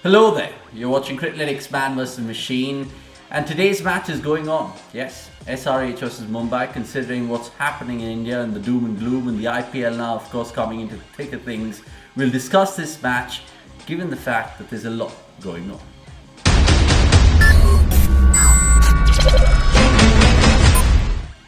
Hello there, you're watching Cricket-keepers Man vs Machine, and today's match is going on. Yes, SRH versus Mumbai, considering what's happening in India and the doom and gloom and the IPL now, of course, coming into the thick of things. We'll discuss this match, given the fact that there's a lot going on.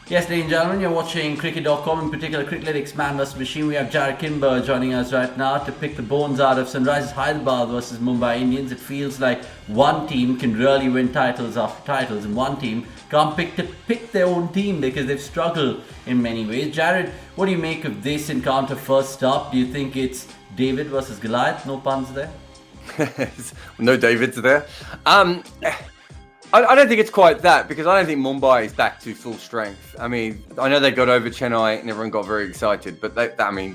Yes, ladies and gentlemen, you're watching cricket.com, in particular Cricket-keepers Man vs Machine. We have Jarrod Kimber joining us right now to pick the bones out of Sunrisers Hyderabad versus Mumbai Indians. It feels like one team can really win titles after titles, and one team can't pick their own team because they've struggled in many ways. Jarrod, what do you make of this encounter first up? Do you think it's David versus Goliath? No puns there? No Davids there. I don't think it's quite that, because I don't think Mumbai is back to full strength. I mean, I know they got over Chennai and everyone got very excited, but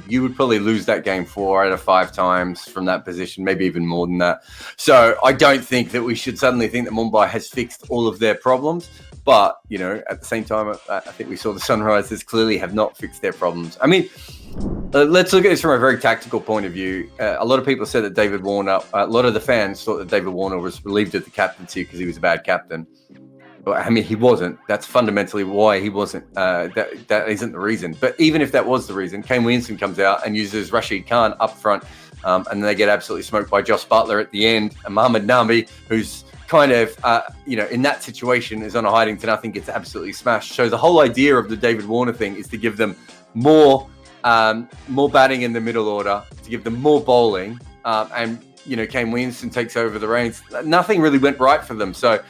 you would probably lose that game 4 out of 5 times from that position, maybe even more than that. So I don't think that we should suddenly think that Mumbai has fixed all of their problems. But, you know, at the same time, I think we saw the Sunrisers clearly have not fixed their problems. I mean, let's look at this from a very tactical point of view. A lot of people said that David Warner, a lot of the fans thought that David Warner was relieved of the captaincy because he was a bad captain. But, I mean, he wasn't. That's fundamentally why he wasn't. That isn't the reason. But even if that was the reason, Kane Williamson comes out and uses Rashid Khan up front, and then they get absolutely smoked by Josh Butler at the end. And Mohammad Nami, who's kind of, in that situation is on a hiding to nothing, gets absolutely smashed. So the whole idea of the David Warner thing is to give them more batting in the middle order, to give them more bowling, and Kane Williamson takes over the reins. Nothing really went right for them. So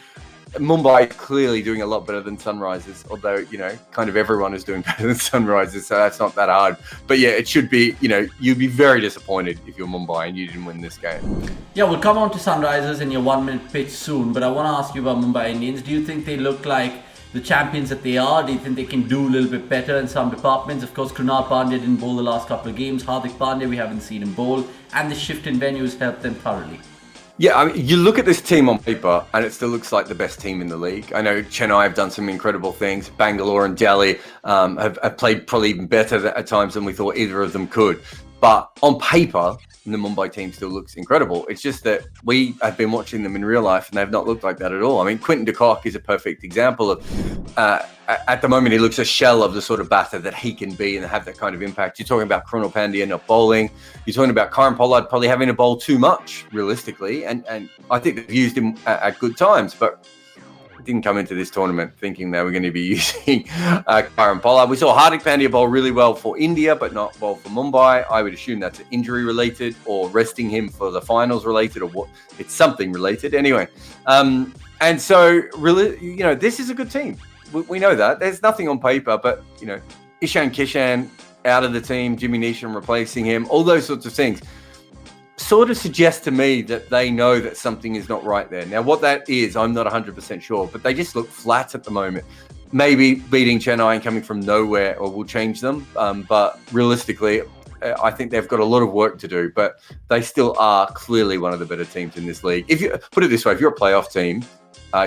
Mumbai is clearly doing a lot better than Sunrisers, although kind of everyone is doing better than Sunrisers, so that's not that hard. But yeah, it should be. You'd be very disappointed if you're Mumbai and you didn't win this game. Yeah, we'll come on to Sunrisers in your 1-minute pitch soon, but I want to ask you about Mumbai Indians. Do you think they look like the champions that they are? Do you think they can do a little bit better in some departments? Of course, Krunal Pandya didn't bowl the last couple of games. Hardik Pandya, we haven't seen him bowl, and the shift in venues helped them thoroughly. Yeah, I mean, you look at this team on paper and it still looks like the best team in the league. I know Chennai have done some incredible things. Bangalore and Delhi have played probably even better at times than we thought either of them could. But on paper, the Mumbai team still looks incredible. It's just that we have been watching them in real life and they've not looked like that at all. I mean, Quinton de Kock is a perfect example of, at the moment, he looks a shell of the sort of batter that he can be and have that kind of impact. You're talking about Krunal Pandya not bowling. You're talking about Kieran Pollard probably having to bowl too much, realistically. And I think they've used him at good times, but didn't come into this tournament thinking they were going to be using Kieran Pollard. We saw Hardik Pandya bowl really well for India, but not bowl for Mumbai. I would assume that's injury related or resting him for the finals related, or what? It's something related anyway. And so really, this is a good team. We know that. There's nothing on paper, but Ishan Kishan out of the team, Jimmy Neesham replacing him, all those sorts of things sort of suggest to me that they know that something is not right there. Now, what that is, I'm not 100% sure, but they just look flat at the moment. Maybe beating Chennai and coming from nowhere will change them, but realistically, I think they've got a lot of work to do, but they still are clearly one of the better teams in this league. If you put it this way, if you're a playoff team,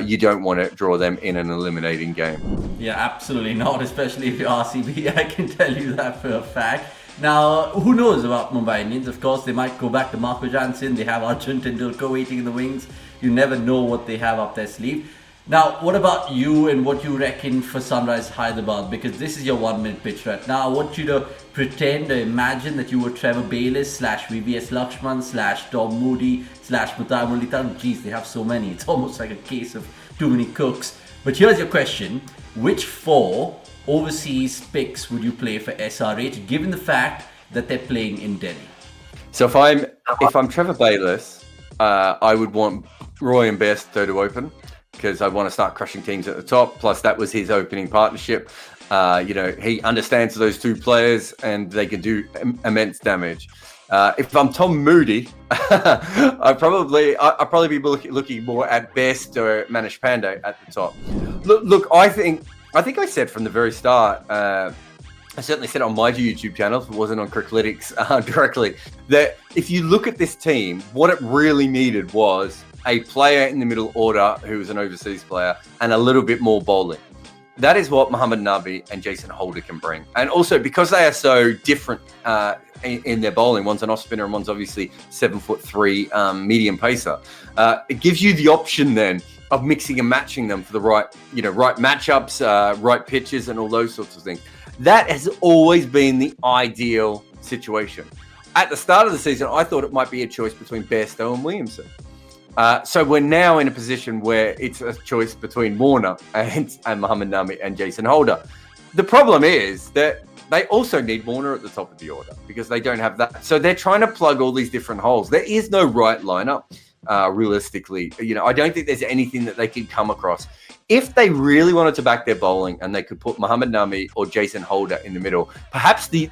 you don't want to draw them in an eliminating game. Yeah, absolutely not, especially if you're RCB. I can tell you that for a fact. Now, who knows about Mumbai Indians? Of course, they might go back to Marco Jansen. They have Arjun Tendulkar waiting in the wings. You never know what they have up their sleeve. Now, what about you and what you reckon for Sunrisers Hyderabad? Because this is your 1-minute pitch right now. I want you to pretend or imagine that you were Trevor Bayliss / VVS Lakshman / Tom Moody / Mutai Muralitharan. Geez, they have so many. It's almost like a case of too many cooks. But here's your question. Which 4 overseas picks would you play for SRH, given the fact that they're playing in Delhi? So if I'm Trevor Bayliss, I would want Roy and Bairstow to open, because I want to start crushing teams at the top. Plus, that was his opening partnership. He understands those 2 players and they can do immense damage. If I'm Tom Moody, I'd probably be looking more at Bairstow, Manish Pandey at the top. Look, I think I said from the very start, I certainly said it on my YouTube channel, if it wasn't on Criclytics directly, that if you look at this team, what it really needed was a player in the middle order who was an overseas player and a little bit more bowling. that is what Muhammad Nabi and Jason Holder can bring. And also because they are so different in their bowling, one's an off spinner and one's obviously 7'3" medium pacer. It gives you the option then of mixing and matching them for the right matchups, right pitches, and all those sorts of things. That has always been the ideal situation. At the start of the season, I thought it might be a choice between Bairstow and Williamson. So we're now in a position where it's a choice between Warner and Muhammad Nabi and Jason Holder. The problem is that they also need Warner at the top of the order because they don't have that. So they're trying to plug all these different holes. There is no right lineup, realistically. I don't think there's anything that they can come across. If they really wanted to back their bowling and they could put Muhammad Nabi or Jason Holder in the middle, perhaps the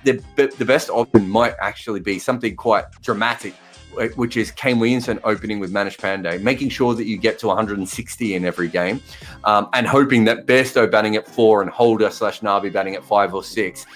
best option might actually be something quite dramatic, which is Kane Williamson opening with Manish Pandey, making sure that you get to 160 in every game, and hoping that Bairstow batting at 4 and Holder/Nabi batting at 5 or 6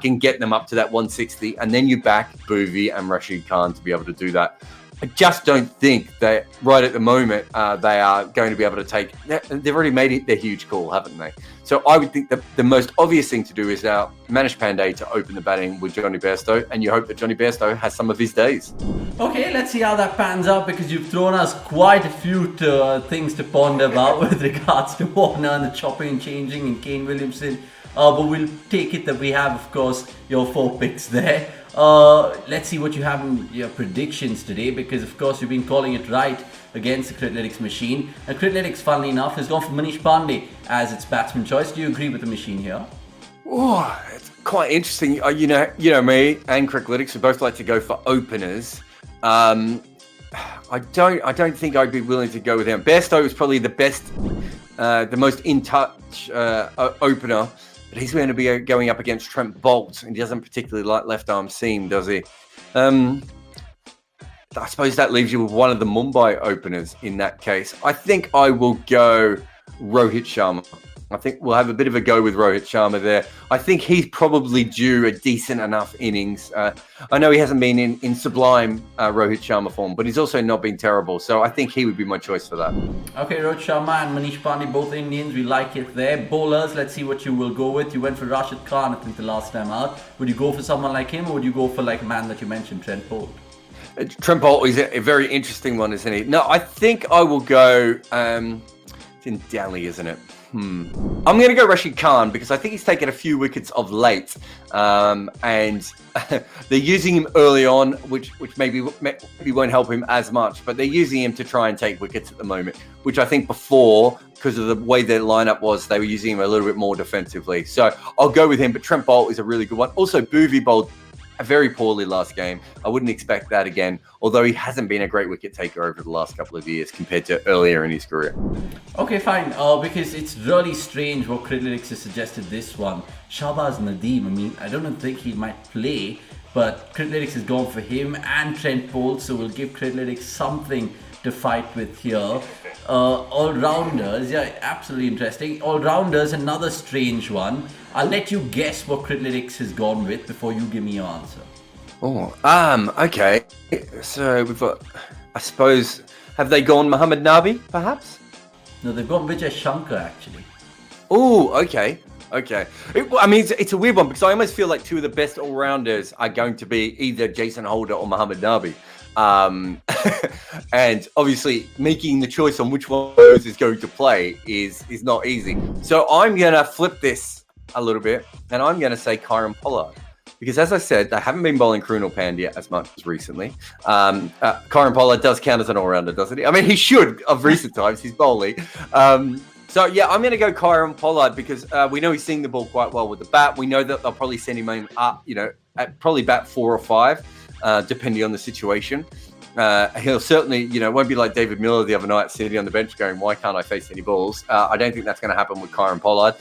can get them up to that 160, and then you back Bhuvi and Rashid Khan to be able to do that. I just don't think that right at the moment they are going to be able to take. They've already made it their huge call, haven't they? So I would think that the most obvious thing to do is now Manish Pandey to open the batting with Johnny Bairstow, and you hope that Johnny Bairstow has some of his days. Okay, let's see how that pans out, because you've thrown us quite a few things to ponder about with regards to Warner and the chopping and changing and Kane Williamson. But we'll take it that we have, of course, your 4 picks there. Let's see what you have in your predictions today, because of course you've been calling it right against the Criclytics machine. And Criclytics, funnily enough, has gone for Manish Pandey as its batsman choice. Do you agree with the machine here? Oh, it's quite interesting. You know me and Criclytics, we both like to go for openers. I don't think I'd be willing to go with him. Bairstow is probably the best, the most in touch opener. But he's going to be going up against Trent Boult, and he doesn't particularly like left-arm seam, does he? I suppose that leaves you with one of the Mumbai openers in that case. I think I will go Rohit Sharma. I think we'll have a bit of a go with Rohit Sharma there. I think he's probably due a decent enough innings. I know he hasn't been in sublime Rohit Sharma form, but he's also not been terrible. So I think he would be my choice for that. Okay, Rohit Sharma and Manish Pandey, both Indians. We like it there. Bowlers, let's see what you will go with. You went for Rashid Khan, I think, the last time out. Would you go for someone like him, or would you go for like a man that you mentioned, Trent Boult? Trent Boult is a very interesting one, isn't he? No, I think I will go... it's in Delhi, isn't it? I'm going to go Rashid Khan because I think he's taken a few wickets of late, and they're using him early on, which maybe won't help him as much, but they're using him to try and take wickets at the moment, which I think before, because of the way their lineup was, they were using him a little bit more defensively. So I'll go with him, but Trent Boult is a really good one. Also, Bhuvi bowled very poorly last game. I wouldn't expect that again, although he hasn't been a great wicket taker over the last couple of years compared to earlier in his career. Okay, fine. Because it's really strange what Criclytics has suggested this one. Shahbaz Nadeem, I mean, I don't think he might play, but Criclytics has gone for him and Trent Boult, so we'll give Criclytics something to fight with here. All-rounders, yeah, absolutely interesting. All-rounders, another strange one. I'll let you guess what Criclytics has gone with before you give me your answer. Okay. So we've got, I suppose, have they gone Muhammad Nabi, perhaps? No, they've gone Vijay Shankar, actually. Oh, okay. It's a weird one because I almost feel like two of the best all-rounders are going to be either Jason Holder or Muhammad Nabi. And obviously making the choice on which one of those is going to play is not easy. So I'm going to flip this a little bit and I'm going to say Kieron Pollard. Because as I said, they haven't been bowling Krunal Pandya as much as recently. Kieron Pollard does count as an all-rounder, doesn't he? I mean, he should of recent times. He's bowling. So, yeah, I'm going to go Kieron Pollard because we know he's seeing the ball quite well with the bat. We know that they'll probably send him in up, at probably bat 4 or 5, depending on the situation. He'll certainly, won't be like David Miller the other night sitting on the bench going, why can't I face any balls? I don't think that's going to happen with Kieron Pollard.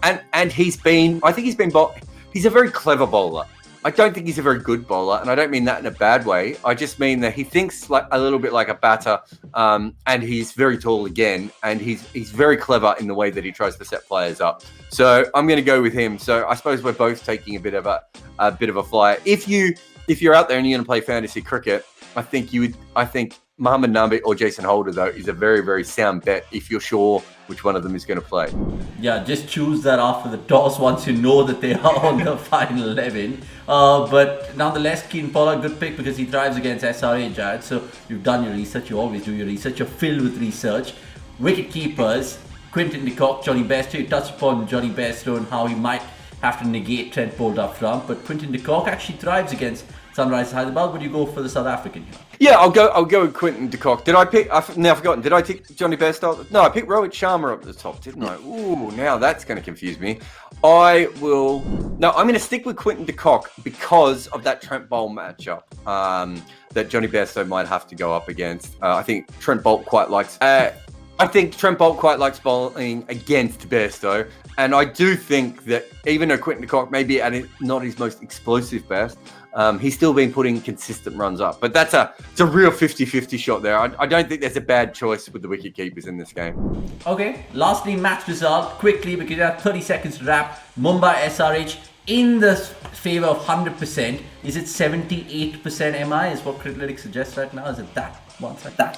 And he's a very clever bowler. I don't think he's a very good bowler, and I don't mean that in a bad way. I just mean that he thinks like a little bit like a batter, and he's very tall again, and he's very clever in the way that he tries to set players up. So I'm going to go with him. So I suppose we're both taking a bit of a flyer. If you're out there and you're going to play fantasy cricket, I think Mohammad Nabi or Jason Holder, though, is a very, very sound bet if you're sure which one of them is going to play. Yeah, just choose that after the toss once you know that they are on the final 11. But nonetheless, Keane Pollard, good pick because he thrives against SRH, Jarrod. So you've done your research, you always do your research, you're filled with research. Wicket-keepers, Quinton de Kock, Johnny Bairstow. You touched upon Johnny Bairstow and how he might have to negate Trent Boult up front, but Quinton de Kock actually thrives against Sunrisers Hyderabad. Would you go for the South African here? Yeah, I'll go with Quinton de Kock. Did I pick? I've now forgotten. Did I pick Johnny Bairstow? No, I picked Rohit Sharma up at the top, didn't I? Ooh, now that's going to confuse me. I'm going to stick with Quinton de Kock because of that Trent Boult matchup that Johnny Bairstow might have to go up against. I think Trent Boult quite likes bowling against Bairstow. And I do think that even though Quinton de Kock may be at not his most explosive best, he's still been putting consistent runs up. But it's a real 50-50 shot there. I don't think there's a bad choice with the wicket keepers in this game. Okay, lastly, match result. Quickly, because you have 30 seconds to wrap. Mumbai SRH in the favour of 100%. Is it 78% MI is what Criclytics suggests right now? Is it that?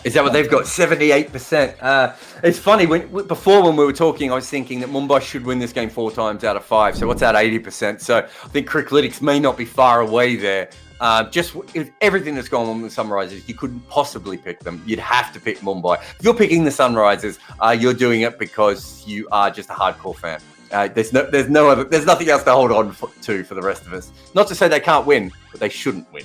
Is that what they've got? 78%. It's funny, before when we were talking, I was thinking that Mumbai should win this game 4 times out of 5. So what's that, 80%? So I think Criclytics may not be far away there. Just with everything that's going on with the Sunrisers, you couldn't possibly pick them. You'd have to pick Mumbai. If you're picking the Sunrisers, you're doing it because you are just a hardcore fan. There's nothing else to hold on to for the rest of us. Not to say they can't win, but they shouldn't win.